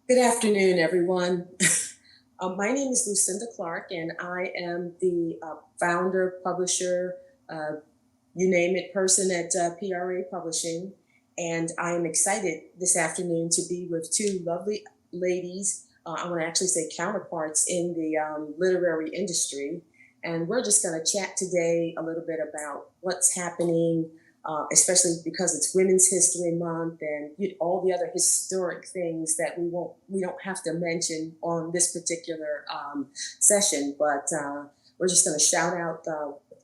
Good afternoon, everyone. My name is Lucinda Clark, and I am the founder, publisher, uh, you name it, person at PRA Publishing. And I am excited this afternoon to be with two lovely ladies. I want to actually say counterparts in the literary industry. And we're just going to chat today a little bit about what's happening, especially because it's Women's History Month and all the other historic things that we don't have to mention on this particular session. But we're just going to shout out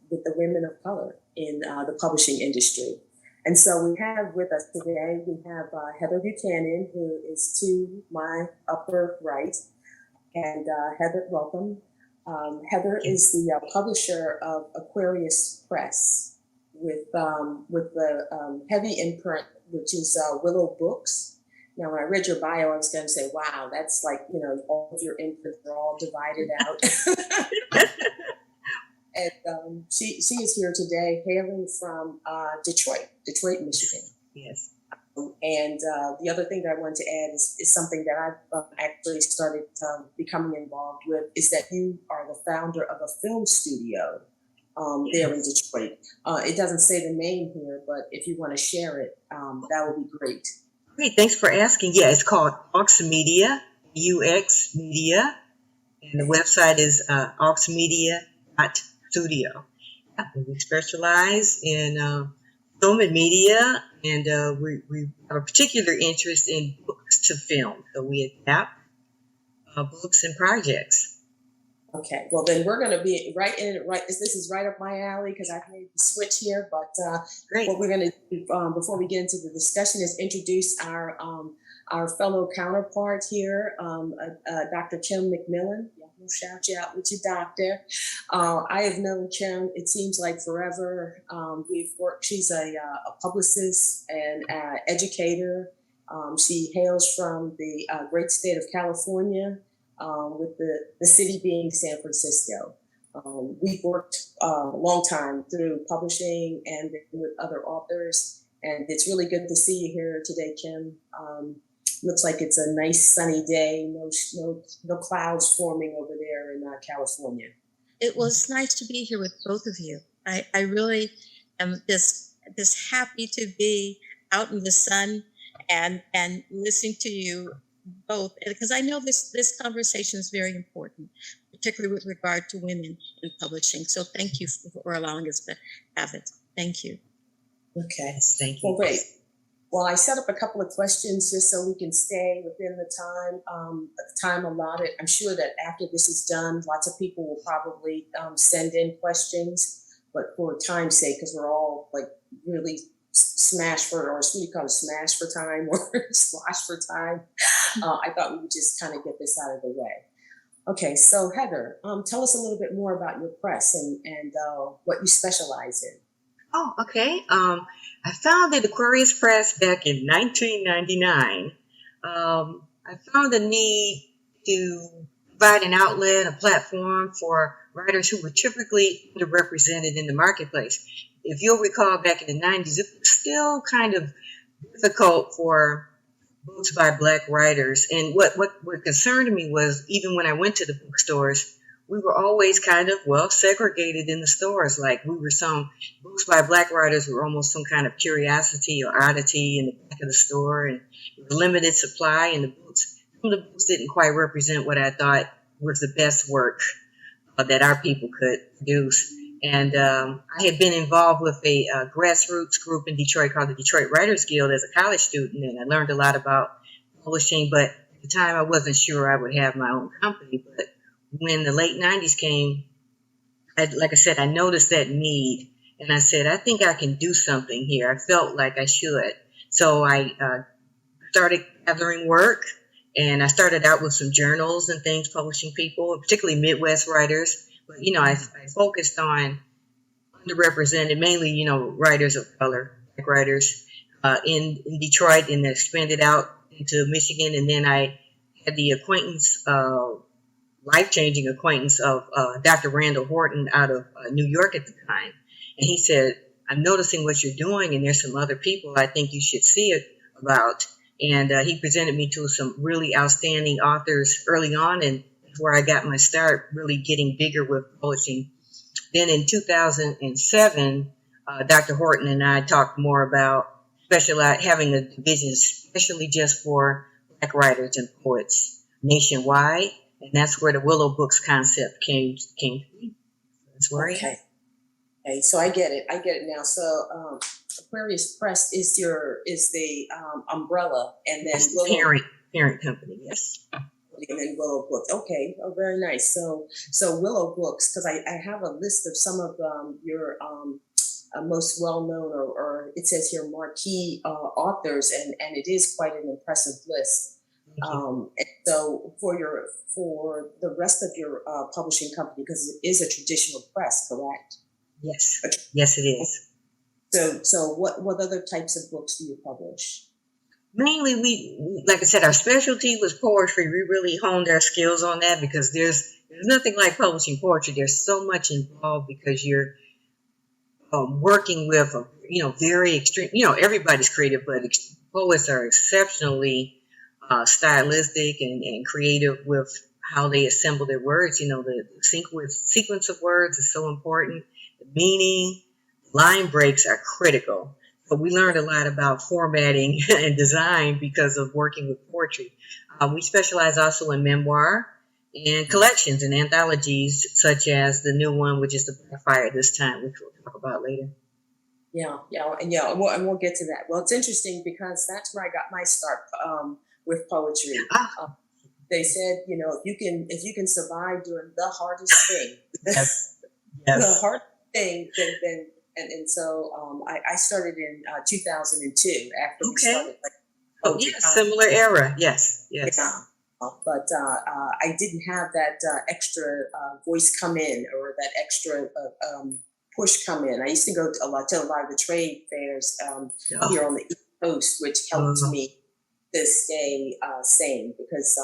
with the women of color in the publishing industry. And so we have with us today, we have Heather Buchanan, who is to my upper right. And Heather, welcome. Heather is the publisher of Aquarius Press with the heavy imprint, which is Willow Books. Now, when I read your bio, I was going to say, wow, that's like, all of your imprints are all divided out. And she is here today hailing from Detroit, Michigan. Yes. And the other thing that I wanted to add is something that I've actually started becoming involved with, is that you are the founder of a film studio there in Detroit. It doesn't say the name here, but if you want to share it, that would be great. Great, thanks for asking. Yeah, it's called Aux Media, UX Media, and the website is auxmedia.studio. We specialize in film and media, and we have a particular interest in books to film. So we adapt books and projects. Okay, well then we're going to be right in it. Right, this is right up my alley because I've made the switch here. But what we're going to do before we get into the discussion is introduce our fellow counterpart here, Dr. Kim McMillon. Yeah, we'll shout you out with your doctor. I have known Kim, it seems like forever. We've worked. She's a publicist and educator. She hails from the great state of California. With the city being San Francisco. We've worked a long time through publishing and with other authors, and it's really good to see you here today, Kim. Looks like it's a nice sunny day, no clouds forming over there in California. It was nice to be here with both of you. I really am this happy to be out in the sun and listening to you both, because I know this conversation is very important, particularly with regard to women in publishing. So thank you for allowing us to have it. Thank you. Okay. Thank you. Well, great. Well, I set up a couple of questions just so we can stay within the time allotted. I'm sure that after this is done, lots of people will probably send in questions, but for time's sake, because we're all like really smash for, or what do you call it, smash for time or slosh for time. I thought we would just kind of get this out of the way. Okay, so Heather, tell us a little bit more about your press and what you specialize in. Oh, okay. I founded Aquarius Press back in 1999. I found the need to provide an outlet, a platform for writers who were typically underrepresented in the marketplace. If you'll recall, back in the 90s, it was still kind of difficult for books by Black writers. And what concerned me was, even when I went to the bookstores, we were always kind of, segregated in the stores. Like some books by Black writers were almost some kind of curiosity or oddity in the back of the store, and limited supply, and some of the books didn't quite represent what I thought was the best work that our people could produce. And I had been involved with a grassroots group in Detroit called the Detroit Writers Guild as a college student, and I learned a lot about publishing, but at the time I wasn't sure I would have my own company. But when the late 90s came, like I said, I noticed that need, and I said, I think I can do something here. I felt like I should. So I started gathering work, and I started out with some journals and things, publishing people, particularly Midwest writers. But, I focused on underrepresented, mainly, writers of color, Black writers in Detroit, and then expanded out into Michigan. And then I had the life-changing acquaintance of Dr. Randall Horton out of New York at the time. And he said, I'm noticing what you're doing, and there's some other people I think you should see it about. And he presented me to some really outstanding authors early on, and where I got my start really getting bigger with publishing. Then in 2007, Dr. Horton and I talked more about having a division especially just for Black writers and poets nationwide, and that's where the Willow Books concept came to me. That's where I am. Okay, so I get it. I get it now. So Aquarius Press is the umbrella, and then That's the parent company. Yes. And then Willow Books. Okay, oh, very nice. So Willow Books, because I have a list of some of your most well-known, or it says here marquee authors, and it is quite an impressive list. And so for the rest of your publishing company, because it is a traditional press, correct? Yes. Yes, it is. So what other types of books do you publish? Mainly, we like I said, our specialty was poetry. We really honed our skills on that because there's nothing like publishing poetry. There's so much involved because you're working with very extreme. Everybody's creative, but poets are exceptionally stylistic and creative with how they assemble their words. The sequence of words is so important. The meaning, line breaks are critical. But we learned a lot about formatting and design because of working with poetry. We specialize also in memoir and collections and anthologies, such as the new one, which is The Black Fire this time, which we'll talk about later. And we'll get to that. Well, it's interesting because that's where I got my start with poetry. They said, if you can survive doing the hardest thing, yes. the hard thing, then so I started in 2002 after we started. Similar era. Yes. Yeah. But I didn't have that extra voice come in, or that extra push come in. I used to go to a lot of the trade fairs here on the East Coast, which helped me to stay sane, because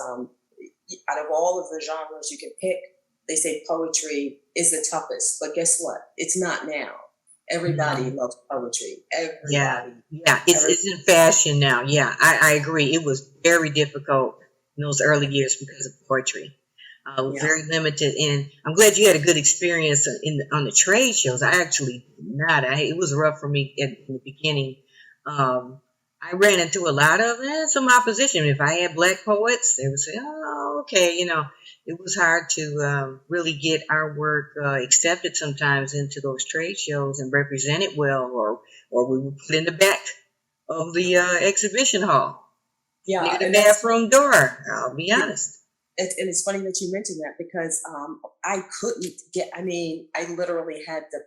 out of all of the genres you can pick, they say poetry is the toughest. But guess what? It's not now. Everybody loves poetry. Everybody. Yeah. It's in fashion now. Yeah, I agree. It was very difficult in those early years because of poetry. Very limited, and I'm glad you had a good experience on the trade shows. I actually did not. It was rough for me in the beginning. I ran into a lot of some opposition. If I had Black poets, they would say, "Oh, okay," It was hard to really get our work accepted sometimes into those trade shows and represented well, or we were put in the back of the exhibition hall. Near the bathroom door. I'll be honest. And it's funny that you mentioned that, because I couldn't I literally had to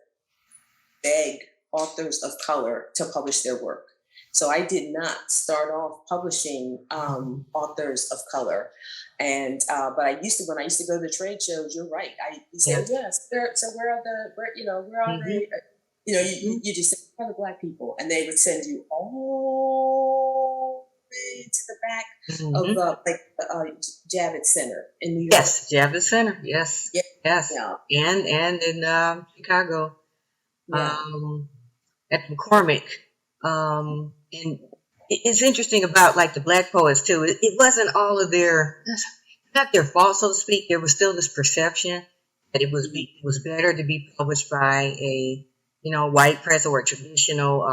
beg authors of color to publish their work. So I did not start off publishing authors of color, but when I used to go to the trade shows, you're right. You say, yes. So where are they? You just say, where are the Black people? And they would send you all the way to the back of Javits Center in New York. Yes, Javits Center. Yes. Yes. Yeah. And in Chicago, at McCormick. And it's interesting about the Black poets too. It wasn't all of not their fault, so to speak. There was still this perception that it was better to be published by a white press or a traditional.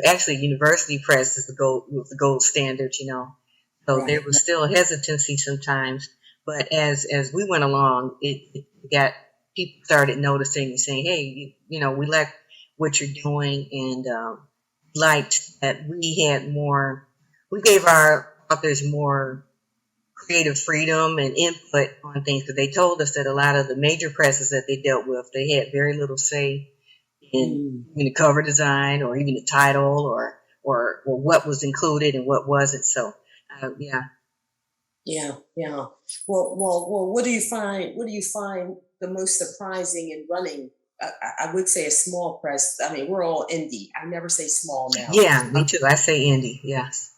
Actually, university press is the gold standard. So there was still hesitancy sometimes. But as we went along, it got people started noticing and saying, "Hey, we like what you're doing," and liked that we gave our authors more creative freedom and input on things, because they told us that a lot of the major presses that they dealt with, they had very little say in the cover design, or even the title, or what was included and what wasn't. So yeah. Well, what do you find the most surprising in running? I would say a small press. I mean, we're all indie. I never say small now. Yeah, me too. I say indie. Yes.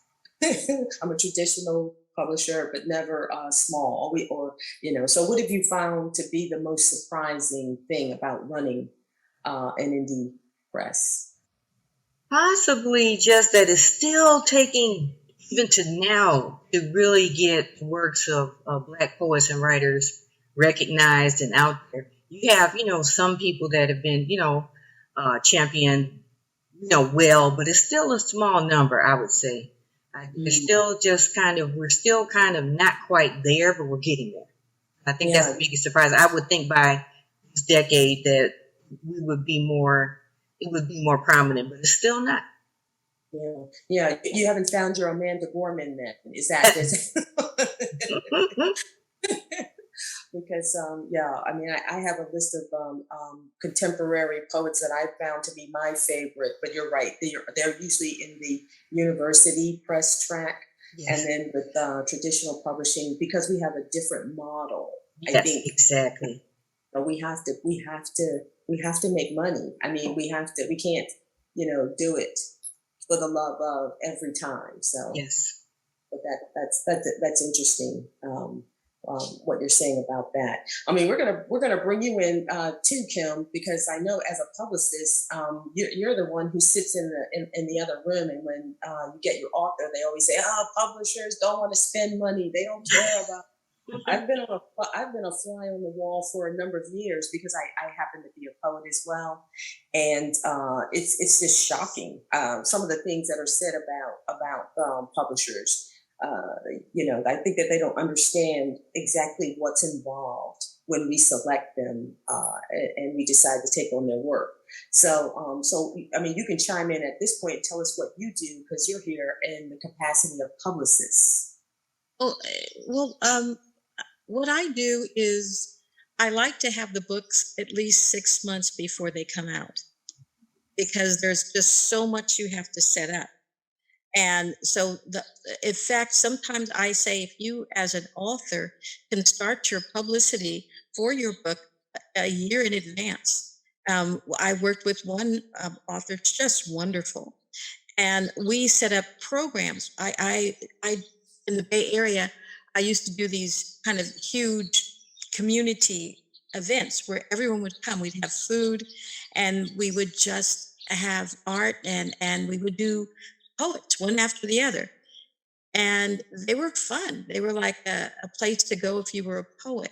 I'm a traditional publisher, but never small. So what have you found to be the most surprising thing about running an indie press? Possibly just that it's still taking even to now, to really get the works of Black poets and writers recognized and out there. You have, some people that have been, championed, well, but it's still a small number, I would say. It's still just we're still kind of not quite there, but we're getting there. I think that's Yeah. the biggest surprise. I would think by this decade that we would be more, it would be more prominent, but it's still not. Yeah, yeah. You haven't found your Amanda Gorman then, is that this? Because yeah, I mean, I have a list of contemporary poets that I found to be my favorite. But you're right; they're usually in the university press track, Yes. and then with traditional publishing, because we have a different model. I Yes, think exactly. we have to make money. I mean, we can't, do it for the love of every time. So, Yes. but that's interesting. What you're saying about that. I mean, we're gonna bring you in too, Kim, because I know as a publicist, you're the one who sits in the other room, and when you get your author, they always say, "Oh, publishers don't want to spend money. They don't care about." I've been a fly on the wall for a number of years because I happen to be a poet as well, and it's just shocking some of the things that are said about publishers. I think that they don't understand exactly what's involved when we select them and we decide to take on their work. So I mean, you can chime in at this point and tell us what you do because you're here in the capacity of publicist. Well, what I do is I like to have the books at least 6 months before they come out because there's just so much you have to set up. And so, in fact, sometimes I say if you, as an author, can start your publicity for your book a year in advance. I worked with one author, it's just wonderful, and we set up programs. I in the Bay Area, I used to do these kind of huge community events where everyone would come. We'd have food, and we would just have art, and we would do poets one after the other, and they were fun. They were like a place to go if you were a poet,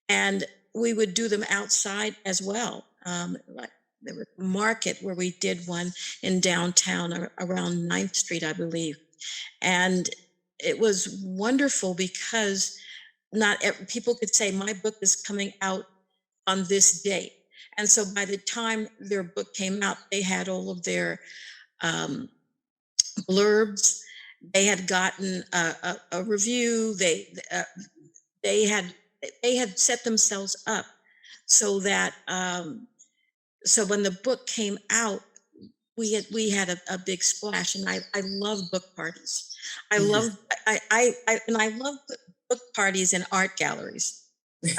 and we would do them outside as well. Like there was a market where we did one in downtown around 9th Street, I believe. And it was wonderful because people could say, my book is coming out on this date. And so by the time their book came out, they had all of their um, blurbs. They had gotten a review. They had they had set themselves up so that so when the book came out, we had a big splash. And I love book parties. I Mhm. love I love book parties and art galleries.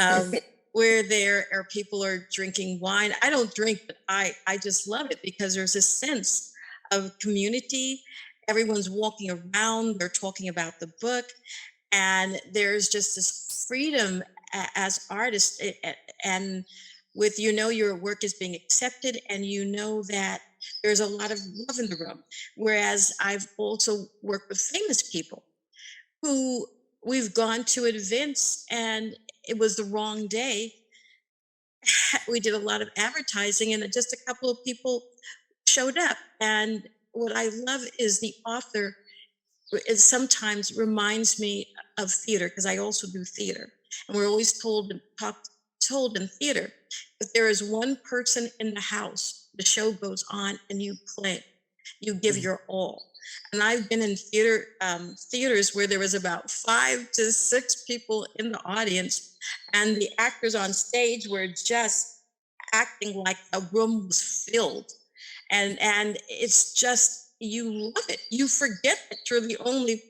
Um, where there are people are drinking wine. I don't drink, but I just love it because there's a sense of community. Everyone's walking around, they're talking about the book, and there's just this freedom as artists, and with your work is being accepted, and you know that there's a lot of love in the room. Whereas I've also worked with famous people who we've gone to events and it was the wrong day. We did a lot of advertising and just a couple of people showed up. And what I love is the author it sometimes reminds me of theater because I also do theater. And we're always told in theater, if there is one person in the house, the show goes on and you play, you give your all. And I've been in theaters where there was about 5 to 6 people in the audience, and the actors on stage were just acting like a room was filled, and it's just you love it. You forget that you're the only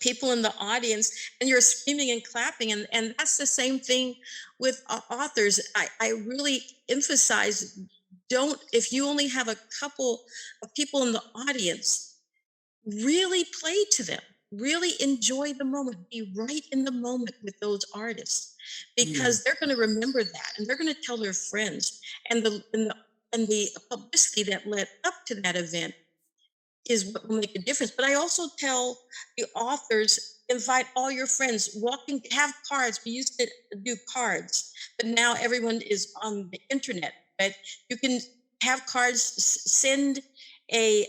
people in the audience, and you're screaming and clapping, and that's the same thing with authors. I really emphasize, don't, if you only have a couple of people in the audience, really play to them, really enjoy the moment, be right in the moment with those artists, Mm. because they're going to remember that, and they're going to tell their friends. And the publicity that led up to that event is what will make a difference. But I also tell the authors, invite all your friends, have cards. We used to do cards, but now everyone is on the internet. But you can have cards, send a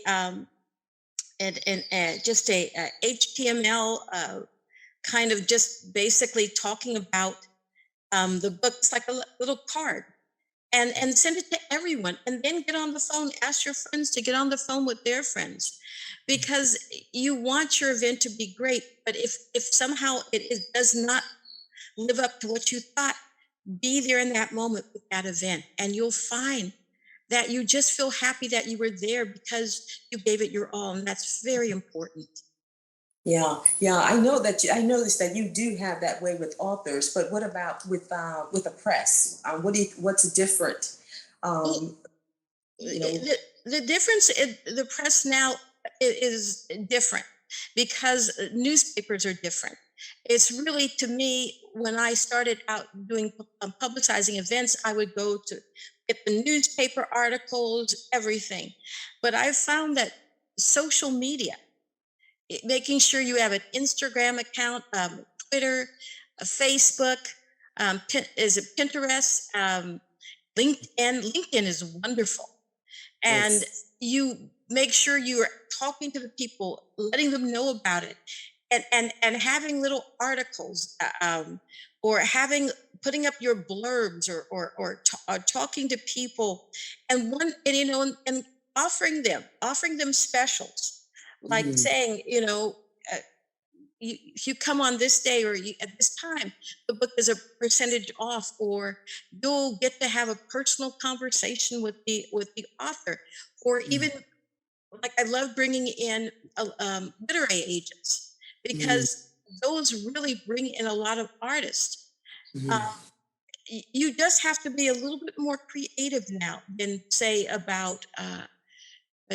just a HTML kind of just basically talking about the book. It's like a little card, and send it to everyone, and then get on the phone, ask your friends to get on the phone with their friends, because you want your event to be great. But if somehow does not live up to what you thought, be there in that moment with that event, and you'll find that you just feel happy that you were there because you gave it your all, and that's very important. Yeah, yeah, I know that I noticed that you do have that way with authors, but what about with the press? What's different? Well, Um, you know, the difference in the press now is different, because newspapers are different. It's really, to me, when I started out doing publicizing events, I would go to get the newspaper articles, everything. But I found that social media, making sure you have an Instagram account, Twitter, Facebook, is it Pinterest, LinkedIn. LinkedIn is wonderful, and it's you make sure you are talking to the people, letting them know about it, and having little articles, or putting up your blurbs, or talking to people, and and offering them specials, like mhm, saying, uh, if you come on this day, or at this time, the book is a percentage off, or you'll get to have a personal conversation with the author, or even, mhm, like, I love bringing in literary agents, mhm, because those really bring in a lot of artists. Um, mhm. you just have to be a little bit more creative now than, say, about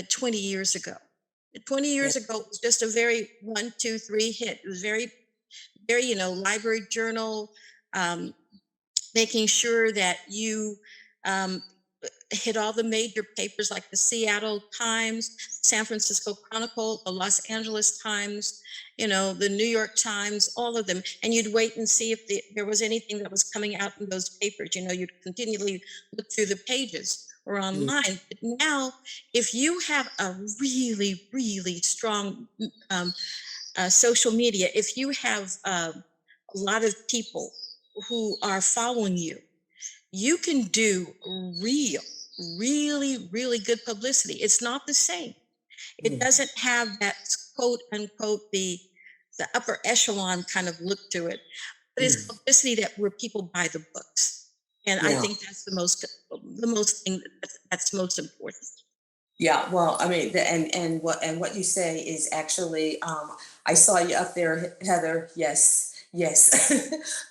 20 years ago. 20 Yeah. years ago, it was just a very one, two, three hit. It was very, library journal, um, making sure that you um, hit all the major papers, like the Seattle Times, San Francisco Chronicle, the Los Angeles Times, the New York Times, all of them. And you'd wait and see if there was anything that was coming out in those papers. You'd continually look through the pages or Mm, online. But now, if you have a really, really strong social media, if you have a lot of people who are following you, you can do real, really, really good publicity. It's not the same. It mm, doesn't have that quote unquote the upper echelon kind of look to it, but it's mm. publicity where people buy the books. And I Yeah. think that's the most thing that's most important. Yeah, well, I mean, and what you say is actually, I saw you up there, Heather. Yes, yes,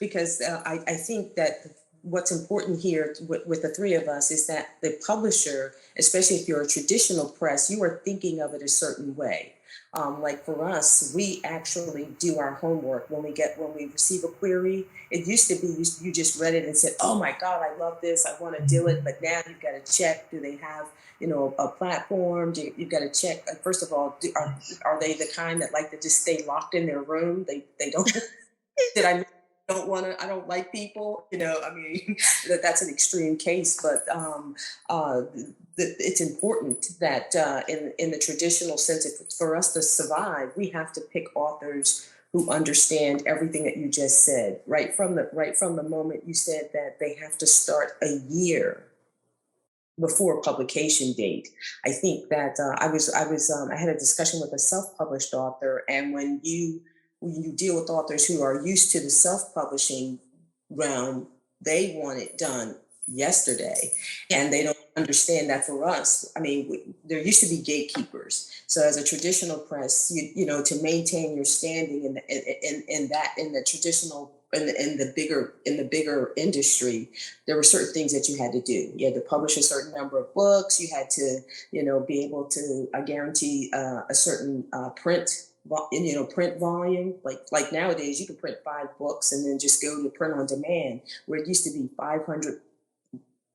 because I think that what's important here with the three of us is that the publisher, especially if you're a traditional press, you are thinking of it a certain way. Like for us, we actually do our homework when we receive a query. It used to be you just read it and said, "Oh my God, I love this. I want to do it." But now you've got to check: do they have a platform? You've got to check. First of all, are they the kind that like to just stay locked in their room? They don't. Did I don't want to? I don't like people. I mean, that's an extreme case, but it's important that in the traditional sense, for us to survive, we have to pick authors who understand everything that you just said. Right from the moment you said that they have to start a year before publication date. I think that I had a discussion with a self-published author, and when you deal with authors who are used to the self-publishing realm, they want it done yesterday, Yeah. and they don't understand that for us. I mean, there used to be gatekeepers. So as a traditional press, to maintain your standing in the traditional in the bigger industry, there were certain things that you had to do. You had to publish a certain number of books. You had to, be able to guarantee a certain print volume. Like nowadays, you can print 5 books and then just go to print on demand, where it used to be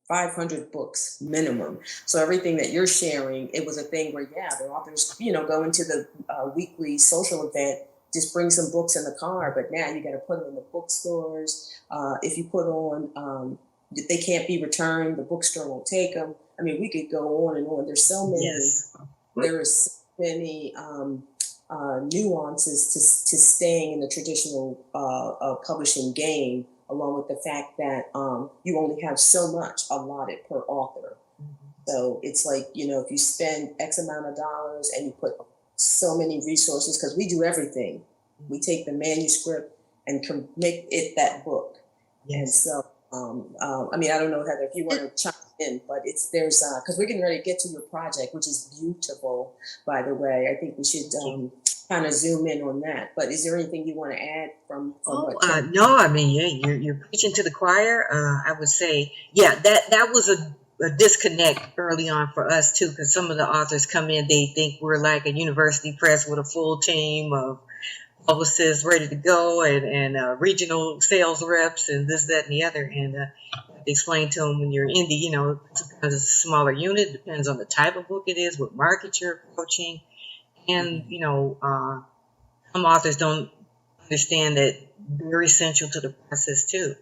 500 books minimum. So everything that you're sharing, it was a thing where, yeah, the authors, go into the weekly social event, just bring some books in the car. But now you got to put them in the bookstores. If you put on, they can't be returned. The bookstore won't take them. I mean, we could go on and on. There's so many. Yes. There are so many nuances to staying in the traditional publishing game, along with the fact that you only have so much allotted per author. So it's like, if you spend X amount of dollars and you put so many resources, because we do everything. We take the manuscript and make it that book. Yes. And so, I mean, I don't know, Heather, if you want to chime in, but there's because we're getting ready to get to your project, which is beautiful, by the way. I think we should kind of zoom in on that. But is there anything you want to add from what? No, I mean, yeah, you're preaching to the choir. I would say, yeah, that was a disconnect early on for us too, because some of the authors come in, they think we're like a university press with a full team of publicists ready to go and regional sales reps and this, that, and the other. And explain to them when you're indie, sometimes it's a smaller unit, depends on the type of book it is, what market you're approaching. And, some authors don't understand that they're essential to the process too.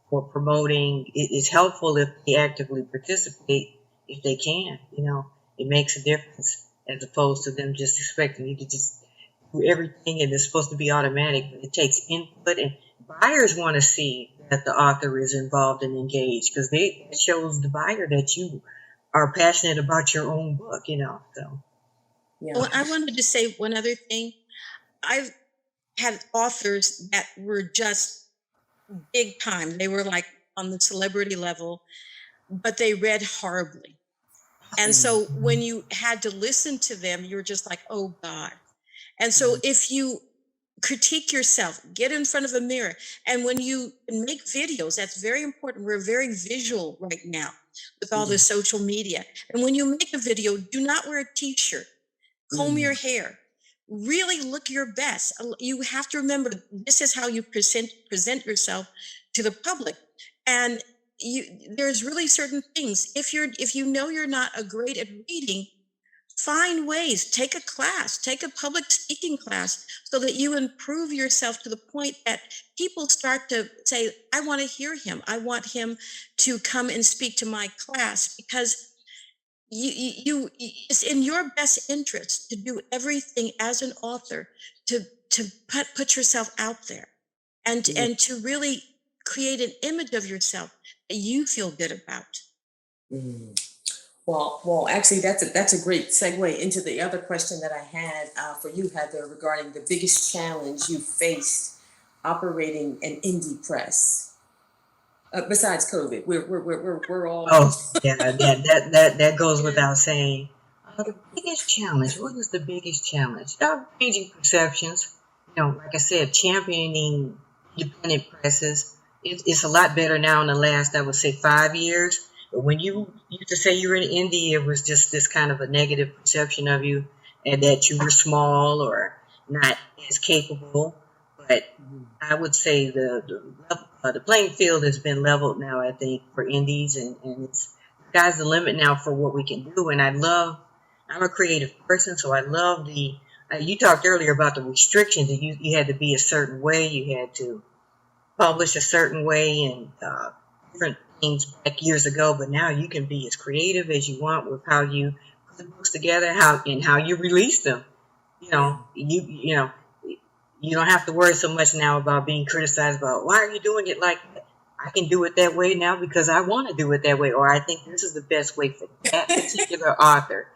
For promoting, it's helpful if they actively participate, if they can, it makes a difference as opposed to them just expecting you to just do everything and it's supposed to be automatic, but it takes input, and buyers want to see that the author is involved and engaged because it shows the buyer that you are passionate about your own book, so. Yeah. Well, I wanted to say one other thing. I've had authors that were just big time. They were like on the celebrity level, but they read horribly. And so when you had to listen to them, you were just like, oh God. And so if you critique yourself, get in front of a mirror. And when you make videos, that's very important. We're very visual right now with all the social media. And when you make a video, do not wear a t-shirt, comb your hair, really look your best. You have to remember, this is how you present yourself to the public. And there's really certain things. If you know you're not a great at reading, find ways, take a class, take a public speaking class so that you improve yourself to the point that people start to say, I want to hear him. I want him to come and speak to my class, because it's in your best interest to do everything as an author to put yourself out there and to really create an image of yourself that you feel good about. Well, actually, that's a great segue into the other question that I had for you, Heather, regarding the biggest challenge you faced operating an indie press. Besides COVID, we're all. Oh, yeah, that goes without saying. The biggest challenge. What is the biggest challenge? Changing perceptions. Like I said, championing independent presses. It's a lot better now in the last, I would say, 5 years. But when you used to say you were in indie, it was just this kind of a negative perception of you, and that you were small or not as capable. But I would say the playing field has been leveled now, I think, for indies, and it's sky's the limit now for what we can do. And I'm a creative person, so I love you talked earlier about the restrictions that you had to be a certain way, you had to publish a certain way, and different things back years ago, but now you can be as creative as you want with how you put books together, how you release them. You don't have to worry so much now about being criticized about why are you doing it like that. I can do it that way now because I want to do it that way, or I think this is the best way for that particular author.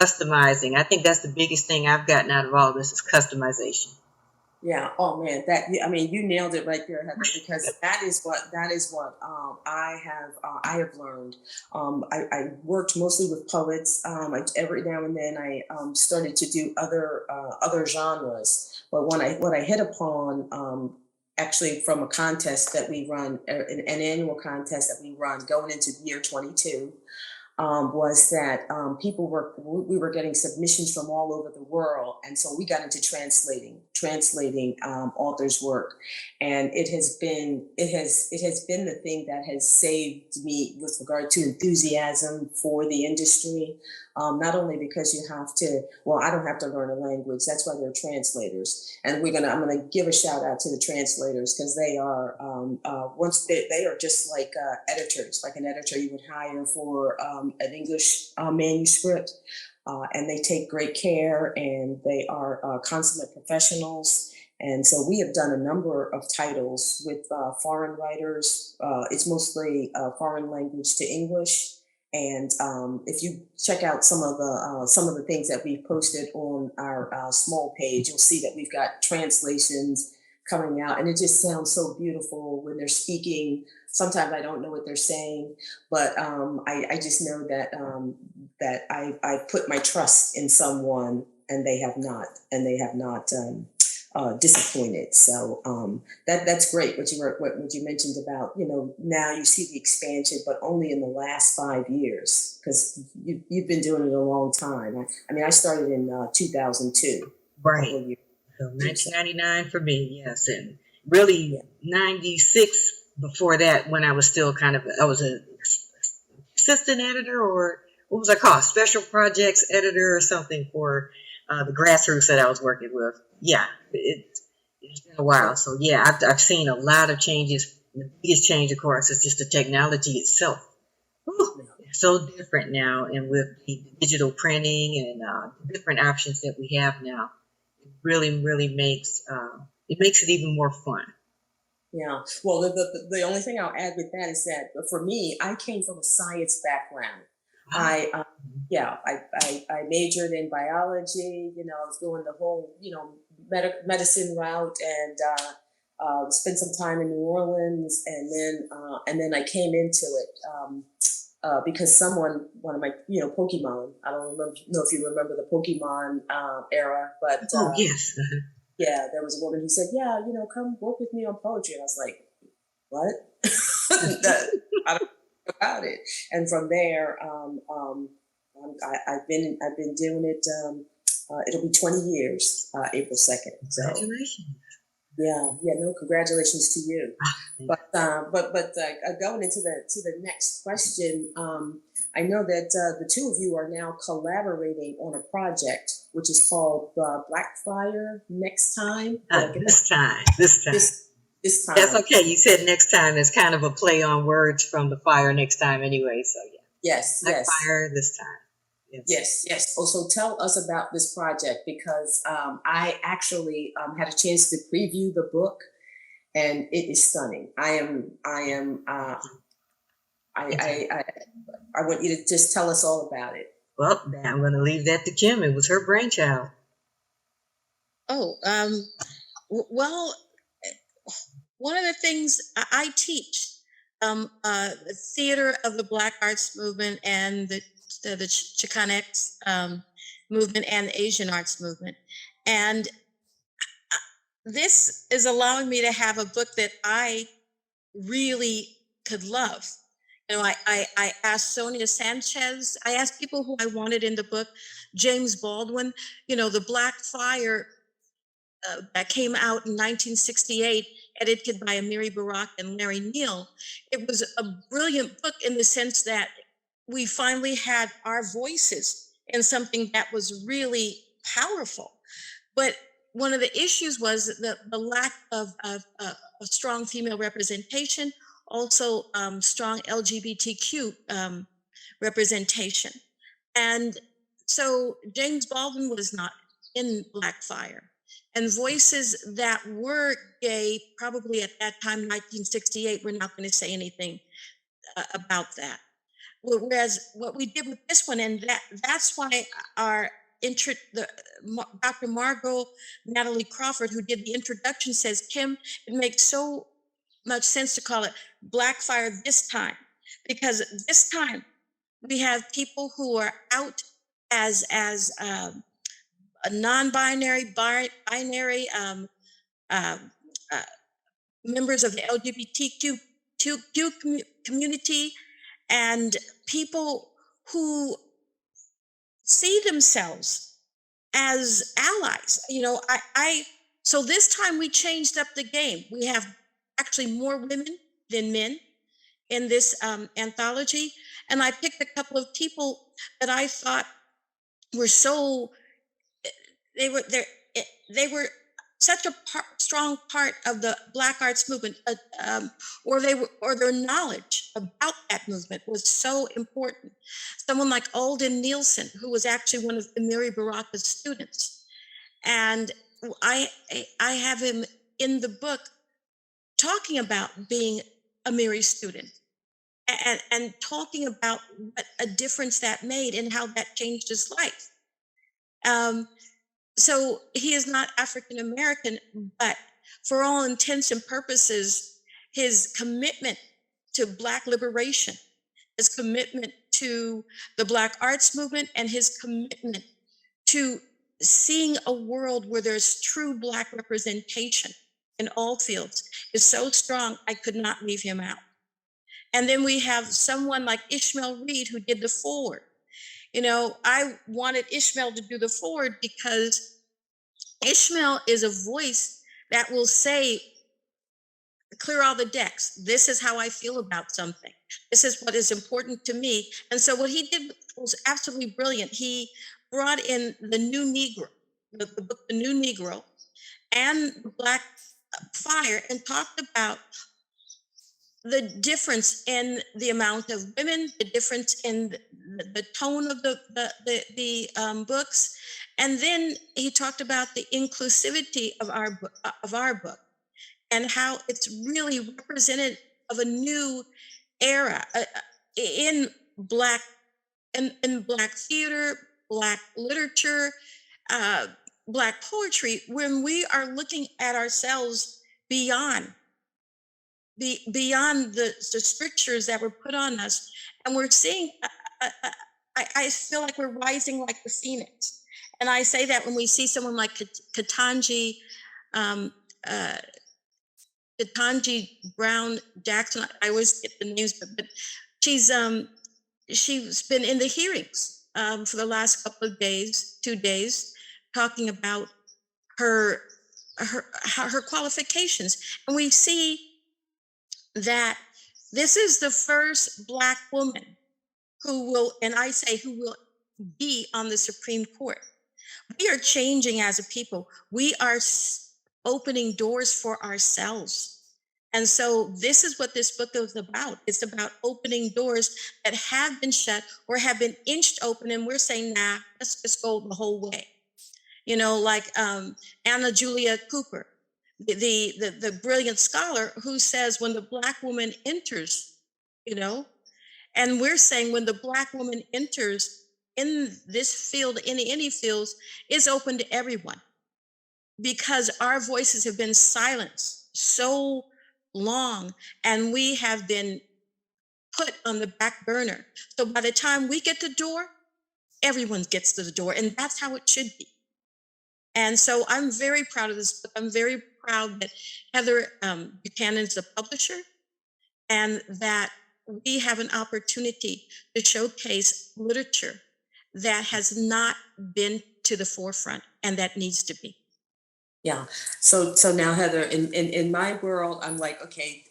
Customizing. I think that's the biggest thing I've gotten out of all this is customization. Yeah. Oh man, you nailed it right there, Heather, because that is what I have learned. I worked mostly with poets. Every now and then I started to do other genres. But what I hit upon actually from a contest that we run, an annual contest that we run going into year 22. was that we were getting submissions from all over the world, and so we got into translating authors' work, and it has been the thing that has saved me with regard to enthusiasm for the industry. Not only because you have to, well, I don't have to learn a language. That's why they're translators, and I'm gonna give a shout out to the translators because they are once they are just like editors, like an editor you would hire for an English manuscript, and they take great care, and they are consummate professionals. And so we have done a number of titles with foreign writers. It's mostly foreign language to English. And if you check out some of the things that we've posted on our small page, you'll see that we've got translations coming out, and it just sounds so beautiful when they're speaking. Sometimes I don't know what they're saying, but I just know that I put my trust in someone, and they have not disappointed. So that's great. What you mentioned about, now you see the expansion, but only in the last 5 years, because you've been doing it a long time. I mean, I started in 2002. Right. Couple of years. So 1999 for me, yes, and really Yeah. 96 before that, when I was still I was a assistant editor, or what was I called, special projects editor or something for the grassroots that I was working with. Yeah, it's been a while. So yeah, I've seen a lot of changes. The biggest change, of course, is just the technology itself. Whew, it's so different now, and with the digital printing and different options that we have now, it really makes it even more fun. Yeah. Well, the only thing I'll add with that is that for me, I came from a science background. I yeah, I majored in biology. I was doing the whole medicine route, and spent some time in New Orleans, and then I came into it because one of my Pokemon. I don't know if you remember the Pokemon era, but Oh yes. yeah, there was a woman who said, "Yeah, come work with me on poetry," and I was like, "What?" I don't know about it. And from there, I've been doing it. It'll be 20 years, April 2nd. So Congratulations. yeah, no, congratulations to you. Thank But going into the next question, I know that the two of you are now collaborating on a project which is called Blackfire Next Time. Did I get This that? time. This That's time. okay. You said next time. It's kind of a play on words from the fire next time anyway. So yeah. Yes, Like yes. fire this time. Yes. Yes. Oh, so tell us about this project, because I actually had a chance to preview the book, and it is stunning. I want you to just tell us all about it. Well, I'm going to leave that to Kim. It was her brainchild. Oh, well, one of the things I teach theater of the Black arts movement and the Chicanx movement and the Asian arts movement. And this is allowing me to have a book that I really could love. I asked Sonia Sanchez, I asked people who I wanted in the book, James Baldwin, the Black Fire that came out in 1968, edited by Amiri Barak and Larry Neal. It was a brilliant book in the sense that we finally had our voices in something that was really powerful. But one of the issues was the lack of strong female representation, also strong LGBTQ representation. And so James Baldwin was not in Blackfire. And voices that were gay, probably at that time, 1968, we're not going to say anything about that. Whereas what we did with this one, and that's why our Dr. Margot Natalie Crawford, who did the introduction, says, Kim, it makes so much sense to call it Blackfire this time, because this time we have people who are out as a non-binary, binary uh, uh, members of the LGBTQ community, and people who see themselves as allies. So this time we changed up the game. We have actually more women than men in this anthology. And I picked a couple of people that I thought were they were there. They were such a strong part of the Black Arts movement, or their knowledge about that movement was so important. Someone like Alden Nielsen, who was actually one of Amiri Baraka's students, and I have him in the book talking about being a Amiri student and talking about what a difference that made and how that changed his life. So he is not African American, but for all intents and purposes, his commitment to Black liberation, his commitment to the Black arts movement, and his commitment to seeing a world where there's true Black representation in all fields is so strong, I could not leave him out. And then we have someone like Ishmael Reed who did the foreword. I wanted Ishmael to do the foreword because Ishmael is a voice that will say, clear all the decks. This is how I feel about something. This is what is important to me. And so what he did was absolutely brilliant. He brought in the New Negro, the book, The New Negro, and Black Fire, and talked about the difference in the amount of women, the difference in the tone of the books, and then he talked about the inclusivity of our book, and how it's really representative of a new era in Black in Black theater, Black literature, Black poetry, when we are looking at ourselves beyond the strictures that were put on us, and we're seeing. I feel like we're rising like the phoenix, and I say that when we see someone like Ketanji, uh, Ketanji Brown Jackson. I always get the names, but she's been in the hearings for the last couple of days, 2 days, talking about her qualifications, and we see that this is the first Black woman who will, and I say who will be on the Supreme Court. We are changing as a people. We are opening doors for ourselves. And so this is what this book is about. It's about opening doors that have been shut or have been inched open. And we're saying, nah, let's just go the whole way. Like Anna Julia Cooper, the brilliant scholar who says when the Black woman enters, and we're saying when the Black woman enters in this field, in any fields, is open to everyone, because our voices have been silenced so long and we have been put on the back burner. So by the time we get the door, everyone gets to the door, and that's how it should be. And so I'm very proud of this book. I'm very proud that Heather Buchanan is the publisher, and that we have an opportunity to showcase literature that has not been to the forefront and that needs to be. Yeah. So now, Heather, in my world, I'm like, okay,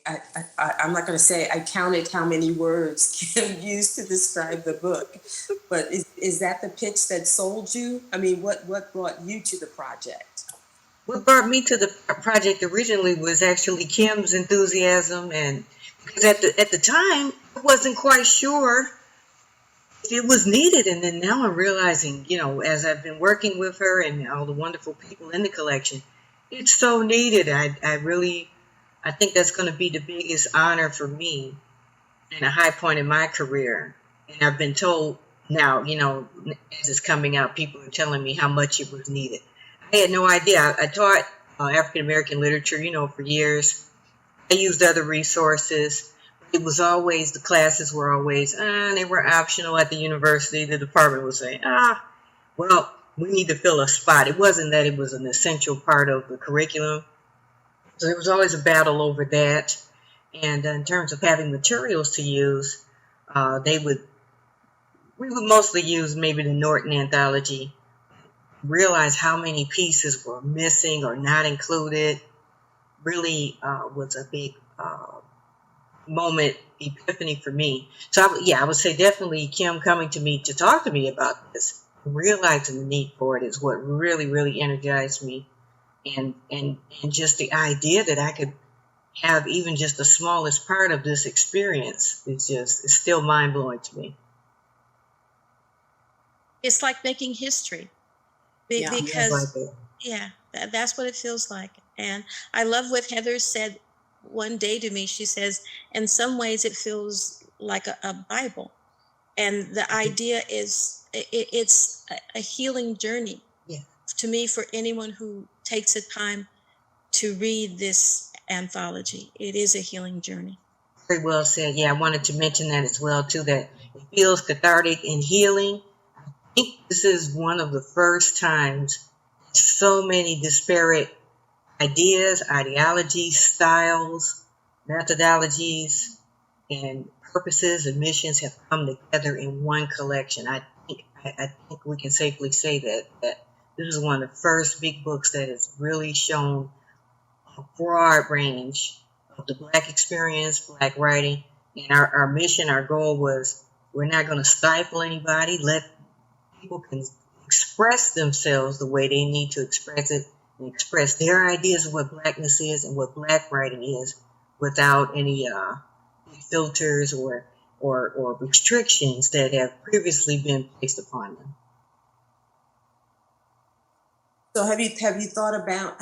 I'm not going to say I counted how many words Kim used to describe the book, but is that the pitch that sold you? I mean, what brought you to the project? What brought me to the project originally was actually Kim's enthusiasm, and because at the time I wasn't quite sure if it was needed, and then now I'm realizing, as I've been working with her and all the wonderful people in the collection, it's so needed. I think that's going to be the biggest honor for me and a high point in my career. And I've been told now, as it's coming out, people are telling me how much it was needed. I had no idea. I taught African American literature, for years. I used other resources. It was always, the classes were always, they were optional at the university. The department would say, well, we need to fill a spot. It wasn't that it was an essential part of the curriculum. So there was always a battle over that. And in terms of having materials to use, they would We would mostly use maybe the Norton anthology. Realize how many pieces were missing or not included really was a big moment, epiphany for me. So I would say definitely Kim coming to me to talk to me about this, realizing the need for it is what really energized me, and just the idea that I could have even just the smallest part of this experience is still mind blowing to me. It's like making history. Yeah. Because Like yeah, that's what it feels like. And I love what Heather said one day to me. She says, in some ways it feels like a Bible. And the idea is it's a healing journey Yeah. to me for anyone who takes the time to read this anthology. It is a healing journey. Very well said. Yeah, I wanted to mention that as well too, that it feels cathartic and healing. I think this is one of the first times so many disparate ideas, ideologies, styles, methodologies, and purposes and missions have come together in one collection. I think we can safely say that this is one of the first big books that has really shown a broad range of the Black experience, Black writing, and our mission, our goal was we're not going to stifle anybody. Let people can express themselves the way they need to express it and express their ideas of what Blackness is and what Black writing is without any filters or restrictions that have previously been placed upon them. So have you thought about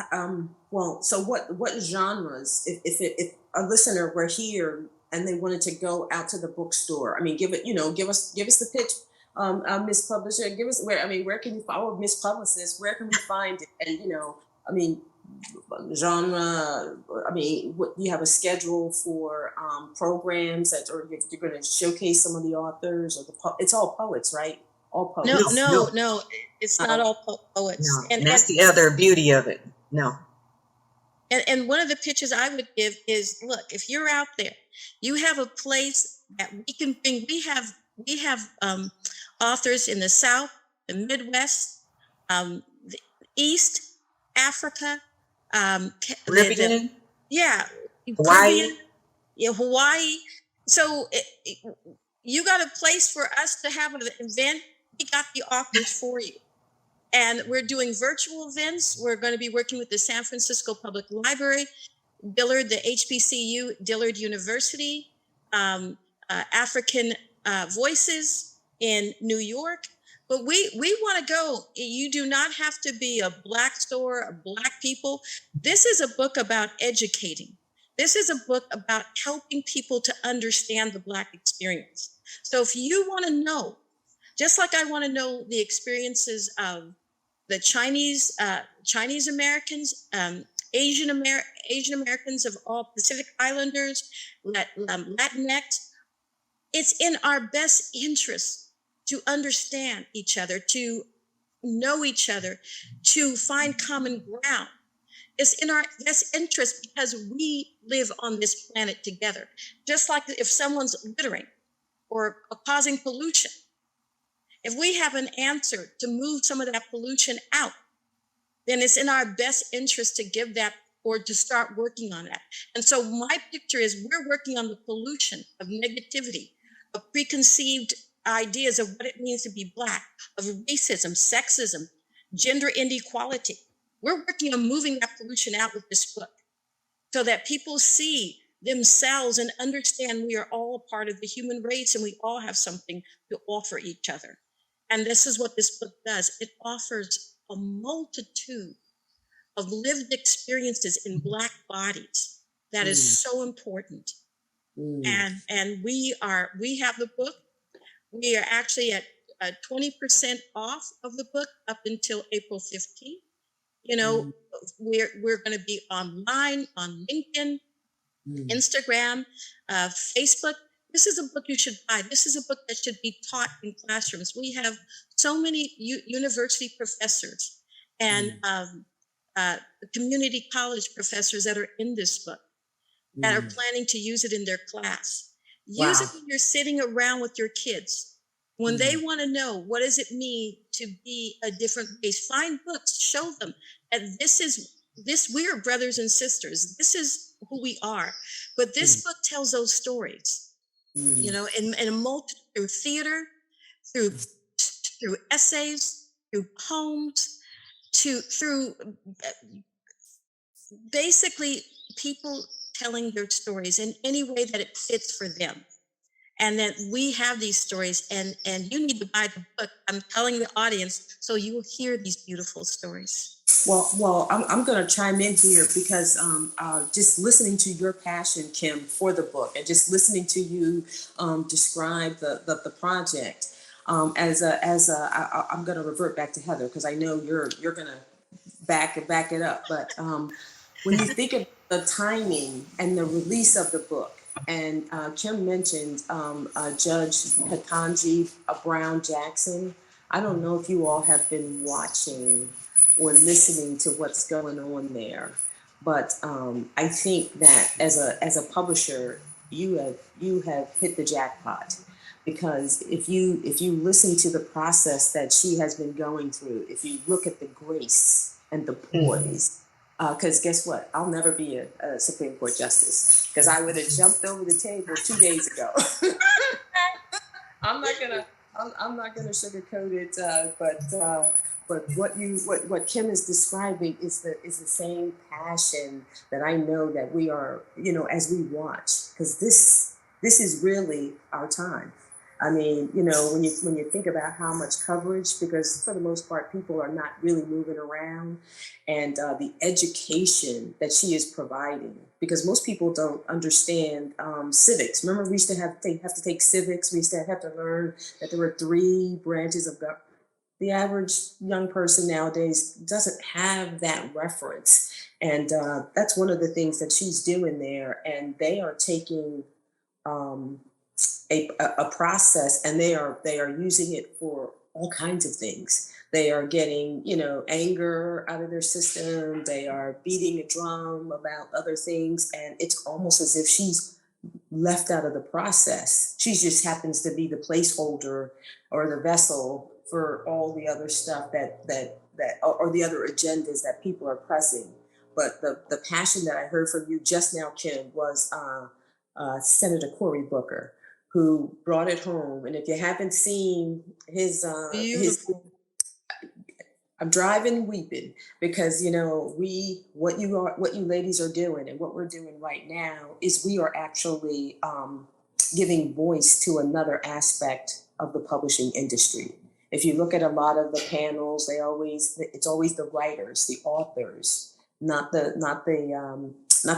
so what genres, if a listener were here and they wanted to go out to the bookstore, I mean, give us the pitch, Miss Publisher, give us where can you follow Miss Publicist, where can we find it, and I mean, genre, I mean, what you have a schedule for programs that, or you're going to showcase some of the authors, or it's all poets, right? All poets. No, it's not all poets. No, and that's the other beauty of it. No. And one of the pitches I would give is, look, if you're out there, you have a place that we can bring. We have authors in the South, the Midwest, the East, Africa, Caribbean, Hawaii. Hawaii. Yeah, Hawaii. So you got a place for us to have an event. We got the authors for you. And we're doing virtual events. We're going to be working with the San Francisco Public Library, Dillard, the HBCU, Dillard University, African Voices in New York. But we want to go. You do not have to be a Black store, a Black people. This is a book about educating. This is a book about helping people to understand the Black experience. So if you want to know, just like I want to know the experiences of the Chinese Americans, Asian Americans of all Pacific Islanders, Latinx, it's in our best interest to understand each other, to know each other, to find common ground. It's in our best interest because we live on this planet together. Just like if someone's littering or causing pollution, if we have an answer to move some of that pollution out, then it's in our best interest to give that or to start working on that. And so my picture is we're working on the pollution of negativity, of preconceived ideas of what it means to be Black, of racism, sexism, gender inequality. We're working on moving that pollution out with this book so that people see themselves and understand we are all a part of the human race and we all have something to offer each other. And this is what this book does. It offers a multitude of lived experiences in Black bodies that is so important. And we have the book. We are actually at 20% off of the book up until April 15th. We're going to be online on LinkedIn, Instagram, Facebook. This is a book you should buy. This is a book that should be taught in classrooms. We have so many university professors and community college professors that are in this book that are planning to use it in their class. Use it when you're sitting around with your kids. When they want to know what does it mean to be a different race, find books, show them that we are brothers and sisters. This is who we are. But this book tells those stories, you know, in a through theater, through essays, through poems, through basically people telling their stories in any way that it fits for them. And that we have these stories, and you need to buy the book. I'm telling the audience so you will hear these beautiful stories. Well, I'm going to chime in here because just listening to your passion, Kim, for the book, and just listening to you describe the project, I'm going to revert back to Heather because I know you're going to back it up. But when you think of the timing and the release of the book, and Kim mentioned Judge Ketanji Brown Jackson. I don't know if you all have been watching or listening to what's going on there, but I think that as a publisher, you have hit the jackpot, because if you listen to the process that she has been going through, if you look at the grace and the poise. Because guess what? I'll never be a Supreme Court justice, because I would have jumped over the table 2 days ago. I'm not gonna sugarcoat it, but what Kim is describing is the same passion that I know that we are, you know, as we watch, because this is really our time. I mean, you know, when you think about how much coverage, because for the most part, people are not really moving around, and the education that she is providing, because most people don't understand civics. Remember, we used to have to take civics. We used to have to learn that there were 3 branches of government. The average young person nowadays doesn't have that reference, and that's one of the things that she's doing there. And they are taking a process, and they are using it for all kinds of things. They are getting, you know, anger out of their system. They are beating a drum about other things, and it's almost as if she's left out of the process. She just happens to be the placeholder or the vessel for all the other stuff or the other agendas that people are pressing. But the passion that I heard from you just now, Kim, was Senator Cory Booker, who brought it home. And if you haven't seen his I'm driving weeping, because, you know, what you ladies are doing and what we're doing right now is we are actually giving voice to another aspect of the publishing industry. If you look at a lot of the panels, it's always the writers, the authors, not the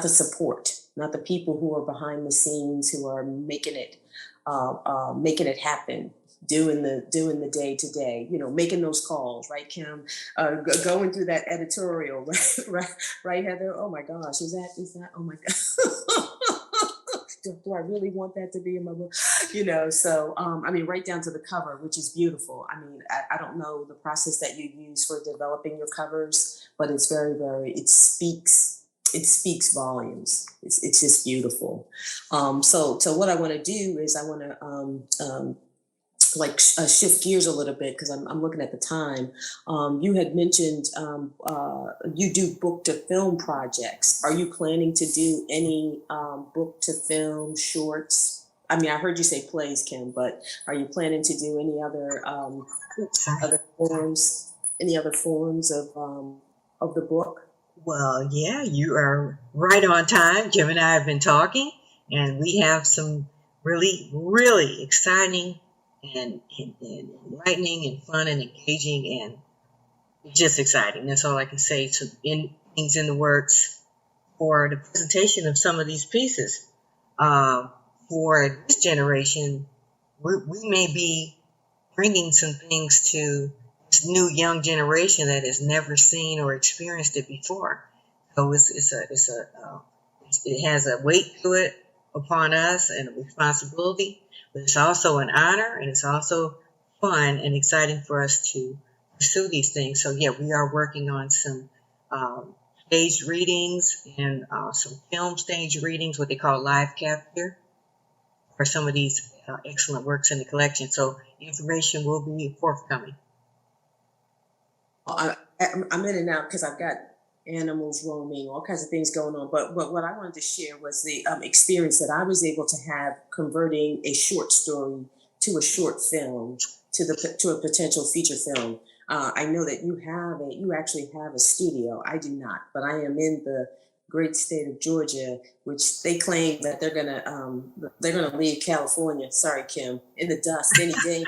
support, not the people who are behind the scenes, who are making it happen, doing the day to day, you know, making those calls, right, Kim? Going through that editorial, right, Heather? Oh my gosh, is that? Oh my god. Do I really want that to be in my book? You know, so I mean, right down to the cover, which is beautiful. I mean, I don't know the process that you use for developing your covers, but it's very, very, it speaks volumes. It's just beautiful. So what I want to do is I want to shift gears a little bit, because I'm looking at the time. You had mentioned you do book to film projects. Are you planning to do any book to film shorts? I mean, I heard you say plays, Kim, but are you planning to do any other forms, of the book? Well, yeah, you are right on time. Jim and I have been talking, and we have some really, really exciting and enlightening and fun and engaging and just exciting. That's all I can say. So, things in the works for the presentation of some of these pieces. For this generation, we may be bringing some things to this new young generation that has never seen or experienced it before. So it has a weight to it upon us and a responsibility, but it's also an honor, and it's also fun and exciting for us to pursue these things. So yeah, we are working on some stage readings and some film stage readings, what they call live capture, for some of these excellent works in the collection. So information will be forthcoming. I'm in and out because I've got animals roaming, all kinds of things going on. But what I wanted to share was the experience that I was able to have converting a short story to a short film to a potential feature film. I know that you actually have a studio. I do not, but I am in the great state of Georgia, which they claim that they're gonna leave California. Sorry, Kim, in the dust any day.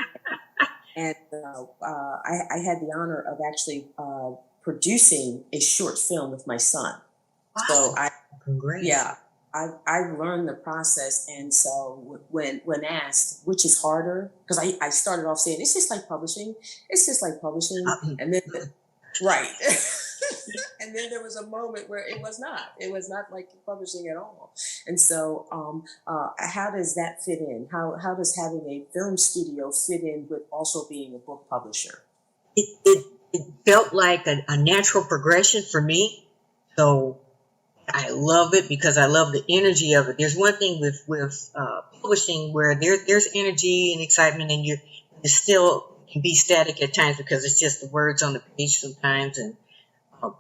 And I had the honor of actually producing a short film with my son. So Congrats. yeah, I've learned the process, and so when asked which is harder, because I started off saying it's just like publishing, and then right, and then there was a moment where it was not like publishing at all, and so how does that fit in? How does having a film studio fit in with also being a book publisher? It felt like a natural progression for me. So I love it because I love the energy of it. There's one thing with publishing where there's energy and excitement, and it still can be static at times because it's just the words on the page sometimes. And but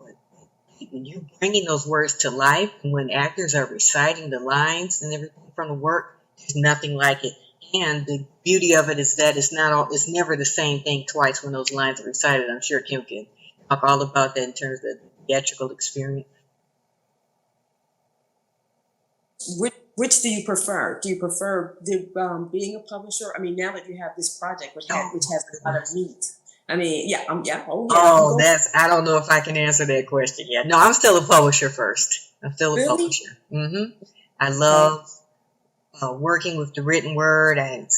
when you're bringing those words to life, and when actors are reciting the lines and everything from the work, there's nothing like it. And the beauty of it is that it's never the same thing twice when those lines are recited. I'm sure Kim can talk all about that in terms of the theatrical experience. Which do you prefer? Do you prefer being a publisher? I mean, now that you have this project, which has a lot of meat. I mean, yeah, yeah. Oh, I don't know if I can answer that question yet. No, I'm still a publisher first. I'm still a publisher. I love working with the written word, and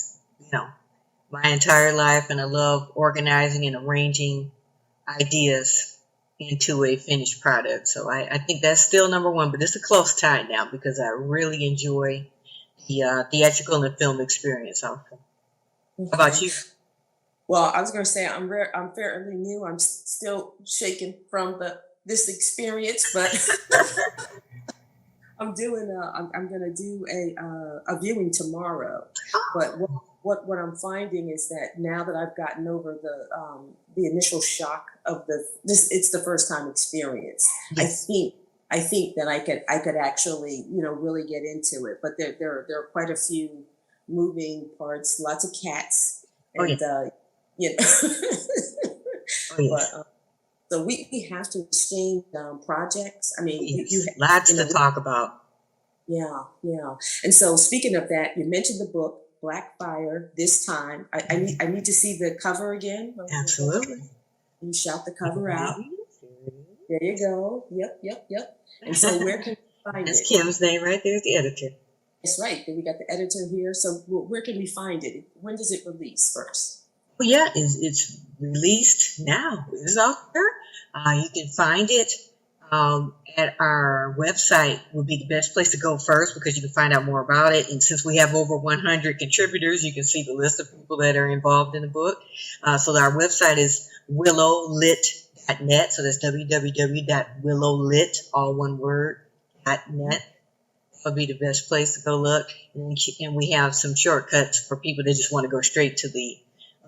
my entire life, and I love organizing and arranging ideas into a finished product. So I think that's still number one, but it's a close tie now because I really enjoy the theatrical and film experience. How about you? Well, I was going to say I'm fairly new. I'm still shaking from this experience, but I'm going to do a viewing tomorrow. But what I'm finding is that now that I've gotten over the initial shock of it's the first time experience. Yes. I think that I could actually really get into it. But there are quite a few moving parts, lots of cats, and But so we have to exchange projects. I mean, lots to talk about. Yeah. And so speaking of that, you mentioned the book Black Fire. This time, I need to see the cover again. Absolutely. You shout the cover out. There you go. Yep. And so where can we find it? That's Kim's name right there, the editor. That's right. Then we got the editor here. So where can we find it? When does it release first? Well, yeah, it's released now. It's out there. You can find it at our website. Would be the best place to go first because you can find out more about it. And since we have over 100 contributors, you can see the list of people that are involved in the book. So our website is willowlit.net. So that's www.willowlit, all one word, .net. That'll be the best place to go look. And we have some shortcuts for people that just want to go straight to the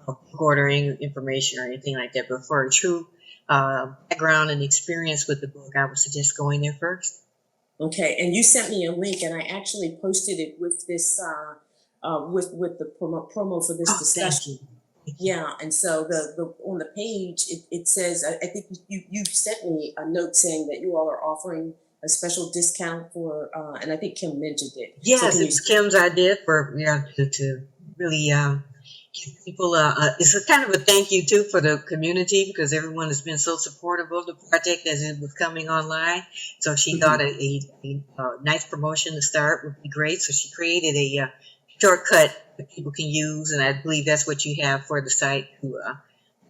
book ordering information or anything like that. But for a true background and experience with the book, I would suggest going there first. Okay, and you sent me a link, and I actually posted it with this with the promo for this discussion. Yeah, and so the on the page it says, I think you sent me a note saying that you all are offering a special discount for, and I think Kim mentioned it. Yes, it's Kim's idea for to really give people it's a kind of a thank you too for the community because everyone has been so supportive of the project as it was coming online. So she thought a nice promotion to start would be great. So she created a shortcut that people can use, and I believe that's what you have for the site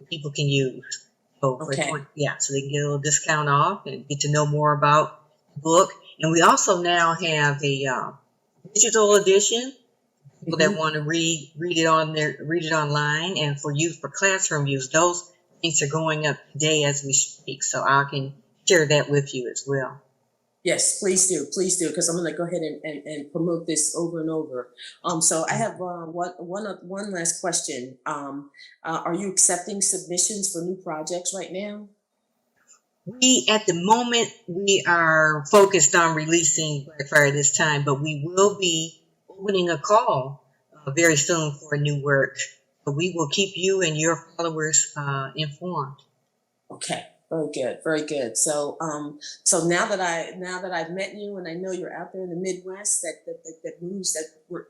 people can use. So so they can get a little discount off and get to know more about the book. And we also now have a digital edition. People that want to read it online, and for classroom use, those things are going up today as we speak. So I can share that with you as well. Yes, please do, because I'm going to go ahead and promote this over and over. So I have one last question. Are you accepting submissions for new projects right now? We, at the moment, we are focused on releasing Black Fire this time, but we will be opening a call very soon for new work. So we will keep you and your followers informed. Okay, very good, very good. So, so now that I've met you and I know you're out there in the Midwest, that moves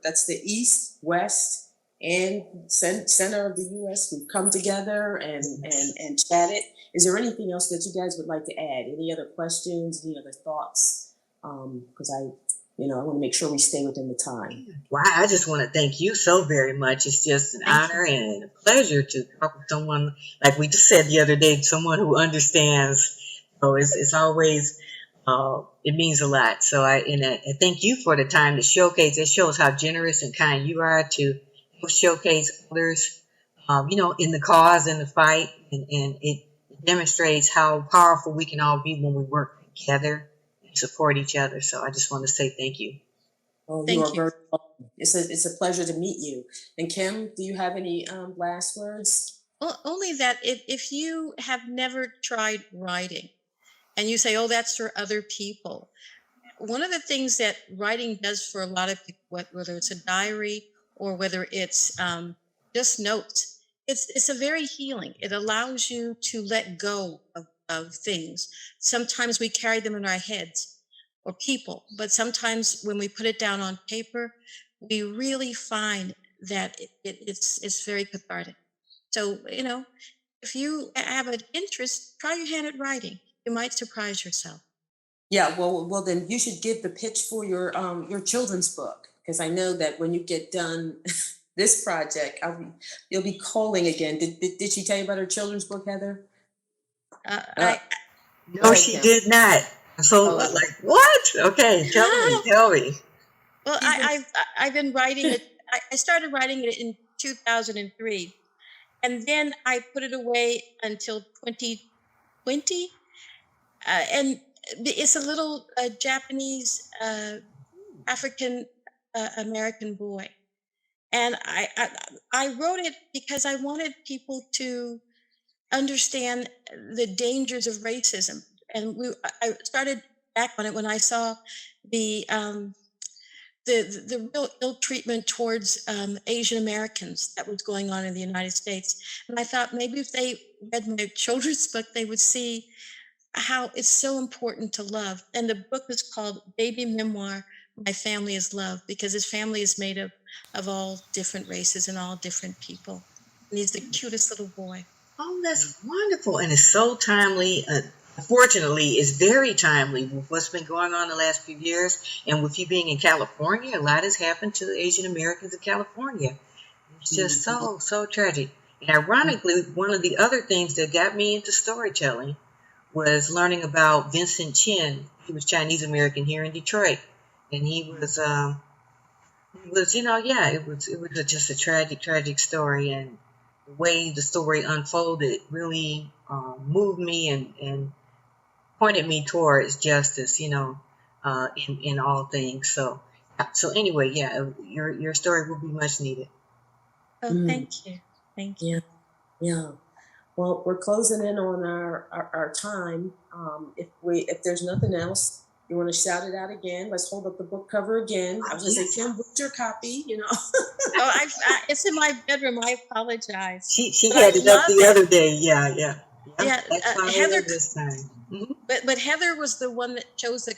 that's the East, West, and center of the U.S. We've come together and chatted. Is there anything else that you guys would like to add? Any other questions? Any other thoughts? Because I want to make sure we stay within the time. Well, I just want to thank you so very much. It's just an honor and a pleasure to talk with someone, like we just said the other day, someone who understands. So it's always, it means a lot. So I thank you for the time to showcase. It shows how generous and kind you are to showcase others, in the cause and the fight. And it demonstrates how powerful we can all be when we work together and support each other. So I just want to say thank you. Oh, you Thank are you. very welcome. It's a pleasure to meet you. And Kim, do you have any last words? Only that if you have never tried writing and you say, oh, that's for other people, one of the things that writing does for a lot of people, whether it's a diary or whether it's just notes, it's a very healing. It allows you to let go of things. Sometimes we carry them in our heads or people, but sometimes when we put it down on paper, we really find that it's very cathartic. So, if you have an interest, try your hand at writing. You might surprise yourself. Yeah, well, then you should give the pitch for your children's book, because I know that when you get done this project, you'll be calling again. Did she tell you about her children's book, Heather? Uh, I Go No, ahead, she Kim. did not. So, Oh, well, okay. like, what? Okay, tell me. well, She's been. I've been writing it. I started writing it in 2003, and then I put it away until 2020. And it's a little Japanese African American boy, and I wrote it because I wanted people to understand the dangers of racism. And I started back on it when I saw the um, the real ill treatment towards Asian Americans that was going on in the United States. And I thought maybe if they read my children's book, they would see how it's so important to love. And the book is called Baby Memoir, My Family is Love, because his family is made of all different races and all different people. And he's the cutest little boy. Oh, that's wonderful. And it's so timely. Unfortunately, it's very timely with what's been going on the last few years. And with you being in California, a lot has happened to the Asian Americans in California. It's just so tragic. And ironically, one of the other things that got me into storytelling was learning about Vincent Chin. He was Chinese American here in Detroit. And it was just a tragic story. And the way the story unfolded really moved me and pointed me towards justice, in all things. So anyway, yeah, your story will be much needed. Oh, Mm, thank you. Thank you. yeah, yeah. Well, we're closing in on our time. If there's nothing else, you want to shout it out again? Let's hold up the book cover again. I was gonna say, Yes, Kim, what's your copy? Oh, it's in my bedroom. I apologize, she but I had it up love the it. other day. Yeah. Yeah, That's Heather. fire this time. But Heather was the one that chose the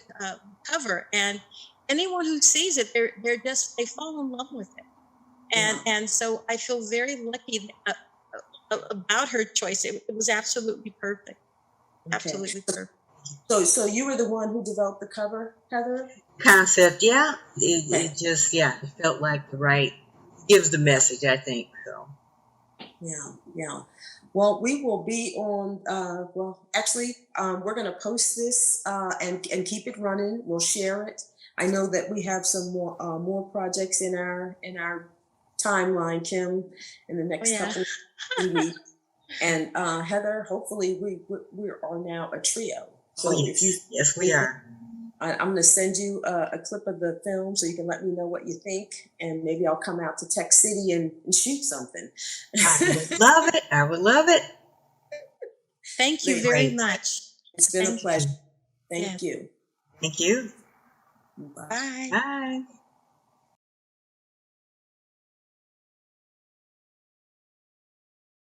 cover, and anyone who sees it, they fall in love with it, Yeah. and so I feel very lucky about her choice. It was absolutely perfect, Okay. absolutely perfect. So you were the one who developed the cover, Heather? Concept, yeah. Okay. It felt like the right gives the message, I think. So Yeah, yeah. Well, we will be on. Actually, we're going to post this and keep it running. We'll share it. I know that we have some more projects in our timeline, Kim, in the Oh next yeah. couple of weeks. And Heather, hopefully we are now a trio. oh So if you yes, we are. I'm going to send you a clip of the film so you can let me know what you think, and maybe I'll come out to Tech City and shoot something. I would love it. I would love it. Thank you very Great. much. It's been a Thank you. pleasure. Yeah. Thank you. Thank you. Bye. Bye. Bye.